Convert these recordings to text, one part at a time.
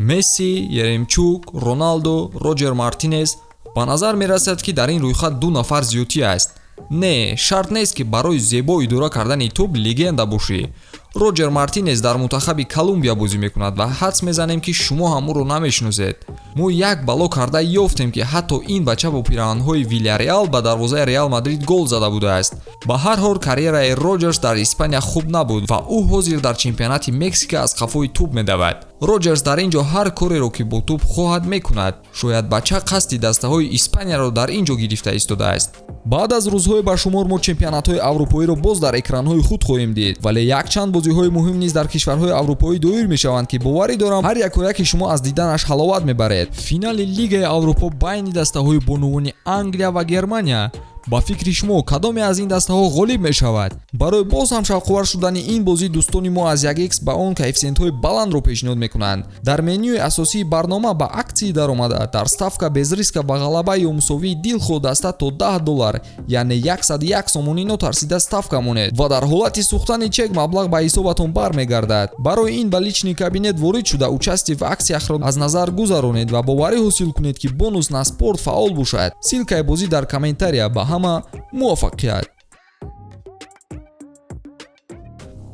месси, еремчук, роналдо, роҷер мартинес. ба назар мерасад ки дар ин рӯйхат ду нафар зиёдтӣ аст. не шарт нест ки барои зебо идора кардани тӯб легенда бошӣ. роҷер мартинес дар мунтахаби Колумбия бозӣ мекунад ва ҳадс мезанем ки шумо ҳам ӯро намешиносед. мо як бало карда ёфтем ки ҳатто ин бача бо пираҳанҳои Вильяреал ба дарвозаи Реал Мадрид гол зада будааст. ба ҳар ҳол карьераи Роҷерс дар Испания хуб набуд ва ӯ ҳозир дар чемпионати Мексика аз қафои тӯб медавад. Роҷерс дар ин ҷо ҳар кореро ки бо тӯб хоҳад мекунад. Шояд бача қасди дастаҳои Испанияро дар ин ҷо гирифта истодааст. баъд аз рӯзҳои башумор мо чемпионатҳои аврупоиро боз дар экранҳои худ хоҳем дид, вале якчанд бозиҳои муҳим низ дар кишварҳои аврупоӣ доир мешаванд ки боварӣ дорам ҳар яке шумо аз диданаш ҳаловат мебаред. финали Лигаи Аврупо байни дастаҳои бонувони Англия ва Германия. ба фикри шумо кадоме аз ин дастаҳо ғолиб мешавад? барои боз ҳам шавқовар шудани ин бозӣ дӯстони мо аз 1x ба он коэффициентҳои баландро пешниҳод мекунанд. дар менюи асосии барнома ба аксии даромада дар ставка без риска ба ғалаба ё мусовии дилхоҳ даста то $10, яъне 101 сомонӣ нотарсида ставка монед ва дар ҳолати сӯхтани чек маблағ ба ҳисобатон бармегардад. барои ин ба лични кабинет ворид шуда участие в аксияхро аз назар гузаронед ва боварӣ ҳосил кунед ки бонус на спорт фаъол бошад. силкаи бозӣ дар комментария. ба ҳама муваффақият.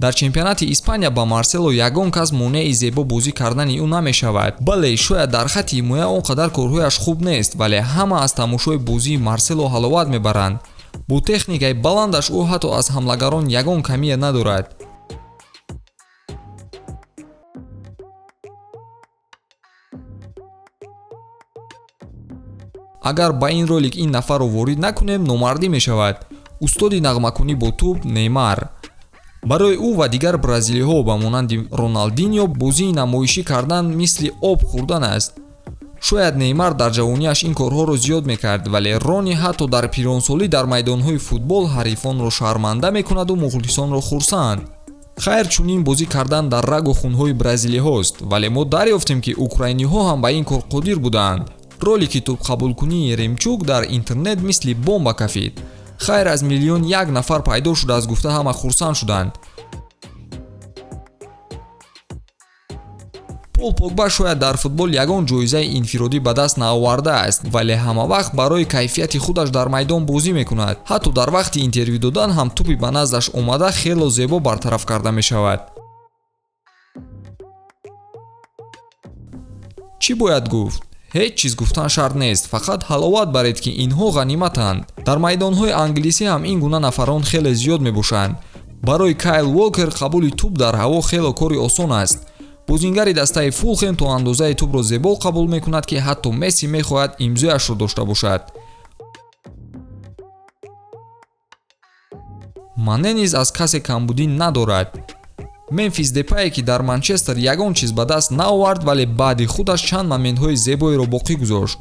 дар чемпионати Испания ба Марсело ягон кас монеи зебо бозӣ кардани ӯ намешавад. бале шояд дар хатти ҳимоя он қадар корҳояш хуб нест, вале ҳама аз тамошои бозии Марсело ҳаловат мебаранд. бо техникаи баландаш ӯ ҳатто аз ҳамлагарон ягон камия надорад. агар ба ин ролик ин нафарро ворид накунем номардӣ мешавад. устоди нағмакунӣ бо тӯб Неймар. барои ӯ ва дигар бразилиҳо ба монанди Роналдиньо бозии намоишӣ кардан мисли об хӯрдан аст. шояд Неймар дар ҷавонияш ин корҳоро зиёд мекард, вале Рони ҳатто дар пиронсолӣ дар майдонҳои футбол ҳарифонро шарманда мекунаду мухлисонро хурсанд. хайр чунин бозӣ кардан дар рагу хунҳои бразилиҳост, вале мо дарёфтем ки украиниҳо ҳам ба ин кор қодир буданд. ролики тӯбқабулкунии Еремчук дар интернет мисли бомба кафид. хайр аз 1,000,000 нафар пайдо шудааст гуфта ҳама хурсанд шуданд. Пол Погба шояд дар футбол ягон ҷоизаи инфиродӣ ба даст наовардааст, вале ҳамавақт барои кайфияти худаш дар майдон бозӣ мекунад. ҳатто дар вақти интервю додан ҳам тӯпи ба наздаш омада хело зебо бартараф карда мешавад. чӣ бояд гуфт? ҳеҷ чиз гуфтан шарт нест, фақат ҳаловат баред ки инҳо ғаниматанд. дар майдонҳои англисӣ ҳам ин гуна нафарон хеле зиёд мебошанд. барои Кайл Уокер қабули тӯб дар ҳаво хело кори осон аст. бозингари дастаи Фулхем то андозаи тӯбро зебо қабул мекунад ки ҳатто Месси мехоҳад имзояшро дошта бошад. Мане низ аз касе камбудӣ надорад. Мемфис Депае ки дар Манчестер ягон чиз ба даст наовард, вале баъди худаш чанд моментҳои зебоиро боқӣ гузошт.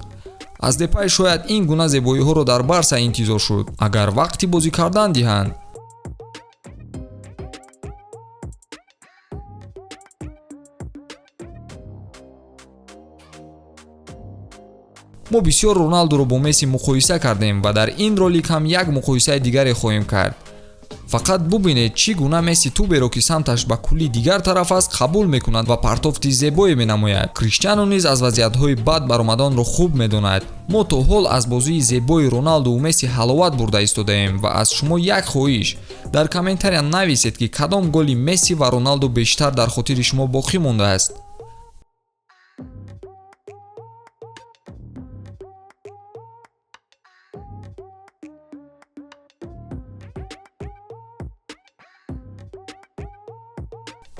аз Депае шояд ин гуна зебоиҳоро дар Барса интизор шуд, агар вақти бозӣ кардан диҳанд. мо бисёр Роналдоро бо Месси муқоиса кардем ва дар ин ролик ҳам як муқоисаи дигаре хоҳем кард. фақат бубинед чӣ гуна Месси тӯберо ки самташ ба кулли дигар тараф аст қабул мекунад ва партофти зебое менамояд. Криштиану низ аз вазъиятҳои бад баромадонро хуб медонад. мо то ҳол аз бозии зебои Роналду ва Месси ҳаловат бурда истодаем ва аз шумо як хоҳиш. дар комментария нависед ки кадом голи Месси ва Роналду бештар дар хотири шумо боқӣ мондааст.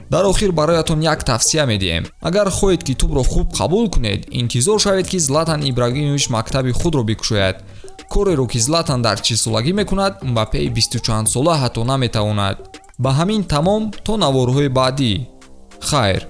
дар охир бароятон як тавсия медиҳем. агар хоҳед ки тӯбро хуб қабул кунед, интизор шавед ки Златан Ибрагимович мактаби худро бикушояд. кореро ки Златан дар 40 солагӣ мекунад, Мбаппеи 24 сола ҳатто наметавонад. ба ҳамин тамом то наворҳои баъдӣ. хайр.